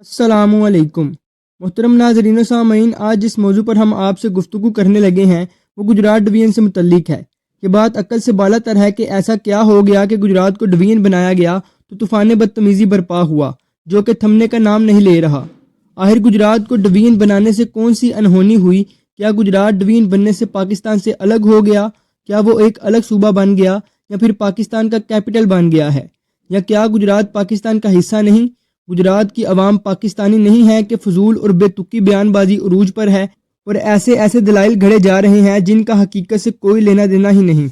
السلام علیکم محترم ناظرین و سامعین، آج جس موضوع پر ہم آپ سے گفتگو کرنے لگے ہیں وہ گجرات ڈویژن سے متعلق ہے۔ یہ بات عقل سے بالا تر ہے کہ ایسا کیا ہو گیا کہ گجرات کو ڈویژن بنایا گیا تو طوفان بدتمیزی برپا ہوا جو کہ تھمنے کا نام نہیں لے رہا۔ آخر گجرات کو ڈویژن بنانے سے کون سی انہونی ہوئی؟ کیا گجرات ڈویژن بننے سے پاکستان سے الگ ہو گیا؟ کیا وہ ایک الگ صوبہ بن گیا یا پھر پاکستان کا کیپٹل بن گیا ہے؟ یا کیا گجرات پاکستان کا حصہ نہیں؟ گجرات کی عوام پاکستانی نہیں ہے کہ فضول اور بے تکی بیان بازی عروج پر ہے اور ایسے دلائل گھڑے جا رہے ہیں جن کا حقیقت سے کوئی لینا دینا ہی نہیں۔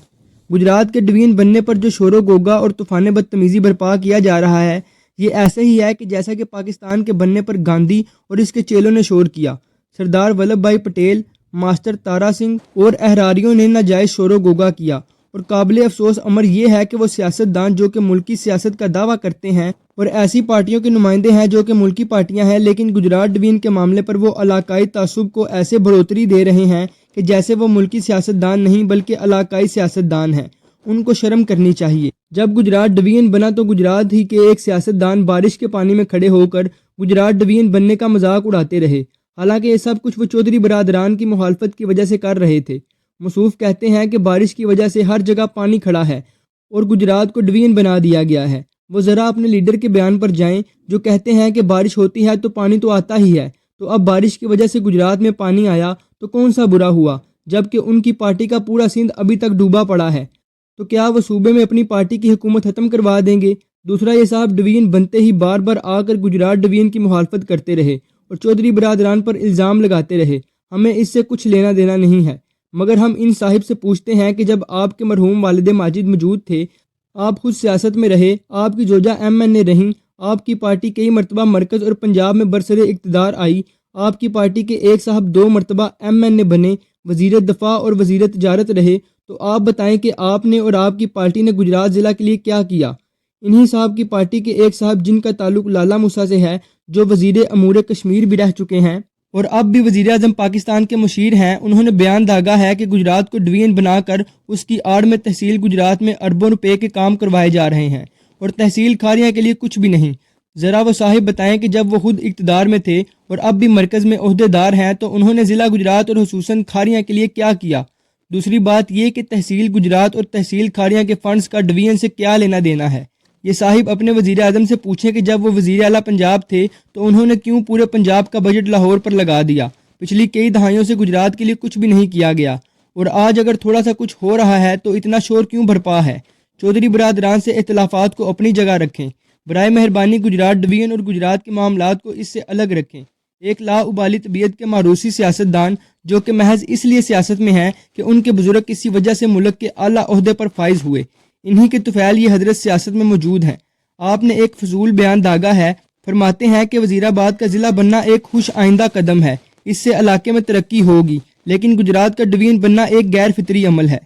گجرات کے ڈویژن بننے پر جو شور و گوگا اور طوفان بدتمیزی برپا کیا جا رہا ہے یہ ایسے ہی ہے کہ جیسا کہ پاکستان کے بننے پر گاندھی اور اس کے چیلوں نے شور کیا، سردار ولبھ بھائی پٹیل، ماسٹر تارا سنگھ اور احراریوں نے ناجائز شور و گوگا کیا۔ اور قابل افسوس امر یہ ہے کہ وہ سیاستدان جو کہ ملکی سیاست کا دعویٰ کرتے ہیں اور ایسی پارٹیوں کے نمائندے ہیں جو کہ ملکی پارٹیاں ہیں، لیکن گجرات ڈویژن کے معاملے پر وہ علاقائی تعصب کو ایسے بڑھوتری دے رہے ہیں کہ جیسے وہ ملکی سیاستدان نہیں بلکہ علاقائی سیاستدان ہیں۔ ان کو شرم کرنی چاہیے۔ جب گجرات ڈویژن بنا تو گجرات ہی کے ایک سیاستدان بارش کے پانی میں کھڑے ہو کر گجرات ڈویژن بننے کا مذاق اڑاتے رہے، حالانکہ یہ سب کچھ وہ چودھری برادران کی مخالفت کی وجہ سے کر رہے تھے۔ مصوف کہتے ہیں کہ بارش کی وجہ سے ہر جگہ پانی کھڑا ہے اور گجرات کو ڈویژن بنا دیا گیا ہے۔ وہ ذرا اپنے لیڈر کے بیان پر جائیں جو کہتے ہیں کہ بارش ہوتی ہے تو پانی تو آتا ہی ہے، تو اب بارش کی وجہ سے گجرات میں پانی آیا تو کون سا برا ہوا، جبکہ ان کی پارٹی کا پورا سندھ ابھی تک ڈوبا پڑا ہے، تو کیا وہ صوبے میں اپنی پارٹی کی حکومت ختم کروا دیں گے؟ دوسرا، یہ صاحب ڈویژن بنتے ہی بار بار آ کر گجرات ڈویژن کی مخالفت کرتے رہے اور چودھری برادران پر الزام لگاتے رہے۔ ہمیں اس سے کچھ لینا دینا نہیں ہے، مگر ہم ان صاحب سے پوچھتے ہیں کہ جب آپ کے مرحوم والد ماجد موجود تھے، آپ خود سیاست میں رہے، آپ کی جوجہ MNA رہیں، آپ کی پارٹی کئی مرتبہ مرکز اور پنجاب میں برسر اقتدار آئی، آپ کی پارٹی کے ایک صاحب 2 مرتبہ MNA بنے، وزیر دفاع اور وزیر تجارت رہے، تو آپ بتائیں کہ آپ نے اور آپ کی پارٹی نے گجرات ضلع کے لیے کیا کیا؟ انہی صاحب کی پارٹی کے ایک صاحب جن کا تعلق لالہ موسیٰ سے ہے، جو وزیر امور کشمیر بھی رہ چکے ہیں اور اب بھی وزیر اعظم پاکستان کے مشیر ہیں، انہوں نے بیان داغا ہے کہ گجرات کو ڈویژن بنا کر اس کی آڑ میں تحصیل گجرات میں اربوں روپے کے کام کروائے جا رہے ہیں اور تحصیل کھاریاں کے لیے کچھ بھی نہیں۔ ذرا وہ صاحب بتائیں کہ جب وہ خود اقتدار میں تھے اور اب بھی مرکز میں عہدے دار ہیں تو انہوں نے ضلع گجرات اور خصوصاً کھاریاں کے لیے کیا کیا؟ دوسری بات یہ کہ تحصیل گجرات اور تحصیل کھاریاں کے فنڈز کا ڈویژن سے کیا لینا دینا ہے؟ یہ صاحب اپنے وزیر اعظم سے پوچھیں کہ جب وہ وزیر اعلیٰ پنجاب تھے تو انہوں نے کیوں پورے پنجاب کا بجٹ لاہور پر لگا دیا؟ پچھلی کئی دہائیوں سے گجرات کے لیے کچھ بھی نہیں کیا گیا اور آج اگر تھوڑا سا کچھ ہو رہا ہے تو اتنا شور کیوں بھرپا ہے؟ چودھری برادران سے اختلافات کو اپنی جگہ رکھیں، برائے مہربانی گجرات ڈویژن اور گجرات کے معاملات کو اس سے الگ رکھیں۔ ایک لا ابالی طبیعت کے موروثی سیاستدان جو کہ محض اس لیے سیاست میں ہیں کہ ان کے بزرگ کسی وجہ سے ملک کے اعلیٰ عہدے پر فائز ہوئے، انہی کے طفیل یہ حضرت سیاست میں موجود ہیں۔ آپ نے ایک فضول بیان داغا ہے، فرماتے ہیں کہ وزیر آباد کا ضلع بننا ایک خوش آئندہ قدم ہے، اس سے علاقے میں ترقی ہوگی، لیکن گجرات کا ڈویژن بننا ایک غیر فطری عمل ہے،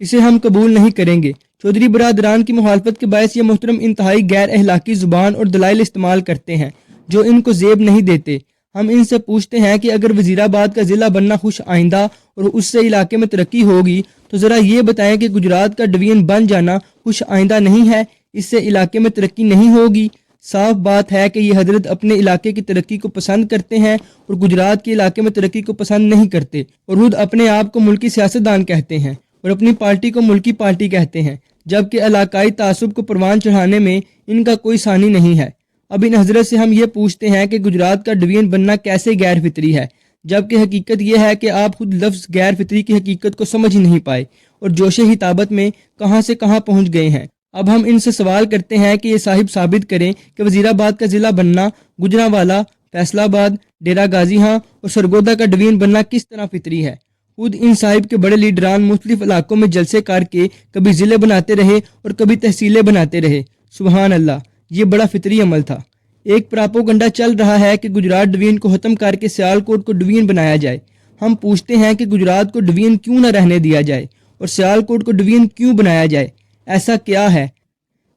اسے ہم قبول نہیں کریں گے۔ چودھری برادران کی مخالفت کے باعث یہ محترم انتہائی غیر اخلاقی زبان اور دلائل استعمال کرتے ہیں جو ان کو زیب نہیں دیتے۔ ہم ان سے پوچھتے ہیں کہ اگر وزیر آباد کا ضلع بننا خوش آئندہ اور اس سے علاقے میں ترقی ہوگی تو ذرا یہ بتائیں کہ گجرات کا ڈویژن بن جانا خوش آئندہ نہیں ہے، اس سے علاقے میں ترقی نہیں ہوگی؟ صاف بات ہے کہ یہ حضرت اپنے علاقے کی ترقی کو پسند کرتے ہیں اور گجرات کے علاقے میں ترقی کو پسند نہیں کرتے، اور خود اپنے آپ کو ملکی سیاستدان کہتے ہیں اور اپنی پارٹی کو ملکی پارٹی کہتے ہیں، جبکہ علاقائی تعصب کو پروان چڑھانے میں ان کا کوئی ثانی نہیں ہے۔ اب ان حضرت سے ہم یہ پوچھتے ہیں کہ گجرات کا ڈویژن بننا کیسے غیر فطری ہے، جبکہ حقیقت یہ ہے کہ آپ خود لفظ غیر فطری کی حقیقت کو سمجھ ہی نہیں پائے اور جوش ہتابت میں کہاں سے کہاں پہنچ گئے ہیں۔ اب ہم ان سے سوال کرتے ہیں کہ یہ صاحب ثابت کریں کہ وزیر آباد کا ضلع بننا، گجرانوالہ، فیصل آباد، ڈیرہ غازی ہاں اور سرگودا کا ڈویژن بننا کس طرح فطری ہے؟ خود ان صاحب کے بڑے لیڈران مختلف علاقوں میں جلسے کر کے کبھی ضلع بناتے رہے اور کبھی تحصیلیں بناتے رہے۔ سبحان اللہ، یہ بڑا فطری عمل تھا۔ ایک پراپوگنڈا چل رہا ہے کہ گجرات ڈویژن کو ختم کر کے سیالکوٹ کو ڈویژن بنایا جائے۔ ہم پوچھتے ہیں کہ گجرات کو ڈویژن کیوں نہ رہنے دیا جائے اور سیالکوٹ کو ڈویژن کیوں بنایا جائے؟ ایسا کیا ہے؟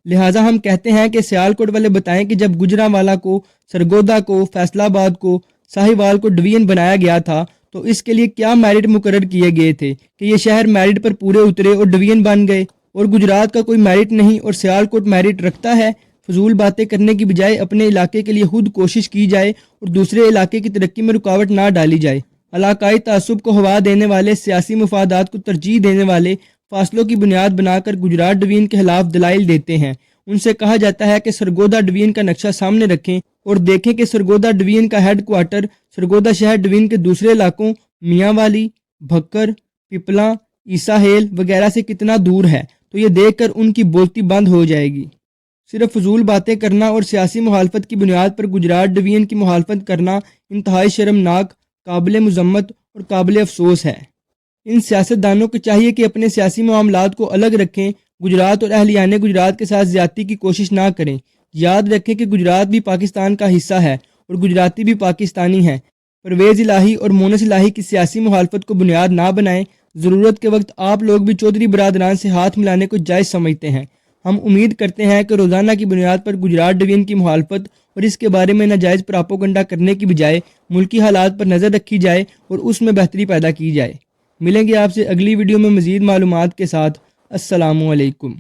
لہٰذا ہم کہتے ہیں کہ سیالکوٹ والے بتائیں کہ جب گجرانوالہ کو، سرگودا کو، فیصل آباد کو، ساہیوال کو ڈویژن بنایا گیا تھا تو اس کے لیے کیا میرٹ مقرر کیے گئے تھے کہ یہ شہر میرٹ پر پورے اترے اور ڈویژن بن گئے، اور گجرات کا کوئی میرٹ نہیں اور سیالکوٹ میرٹ رکھتا ہے؟ فضول باتیں کرنے کی بجائے اپنے علاقے کے لیے خود کوشش کی جائے اور دوسرے علاقے کی ترقی میں رکاوٹ نہ ڈالی جائے۔ علاقائی تعصب کو ہوا دینے والے، سیاسی مفادات کو ترجیح دینے والے فاصلوں کی بنیاد بنا کر گجرات ڈویژن کے خلاف دلائل دیتے ہیں۔ ان سے کہا جاتا ہے کہ سرگودا ڈویژن کا نقشہ سامنے رکھیں اور دیکھیں کہ سرگودا ڈویژن کا ہیڈ کوارٹر سرگودا شہر ڈویژن کے دوسرے علاقوں میاں والی، بھکر، پپلا، عیسیٰ ہیل وغیرہ سے کتنا دور ہے، تو یہ دیکھ کر ان کی بولتی بند ہو جائے گی۔ صرف فضول باتیں کرنا اور سیاسی مخالفت کی بنیاد پر گجرات ڈویژن کی مخالفت کرنا انتہائی شرمناک، قابل مذمت اور قابل افسوس ہے۔ ان سیاستدانوں کو چاہیے کہ اپنے سیاسی معاملات کو الگ رکھیں، گجرات اور اہلیان گجرات کے ساتھ زیادتی کی کوشش نہ کریں۔ یاد رکھیں کہ گجرات بھی پاکستان کا حصہ ہے اور گجراتی بھی پاکستانی ہیں۔ پرویز الہی اور مونس الہی کی سیاسی مخالفت کو بنیاد نہ بنائیں۔ ضرورت کے وقت آپ لوگ بھی چودھری برادران سے ہاتھ ملانے کو جائز سمجھتے ہیں۔ ہم امید کرتے ہیں کہ روزانہ کی بنیاد پر گجرات ڈویژن کی مخالفت اور اس کے بارے میں ناجائز پراپوگنڈا کرنے کی بجائے ملکی حالات پر نظر رکھی جائے اور اس میں بہتری پیدا کی جائے۔ ملیں گے آپ سے اگلی ویڈیو میں مزید معلومات کے ساتھ۔ السلام علیکم۔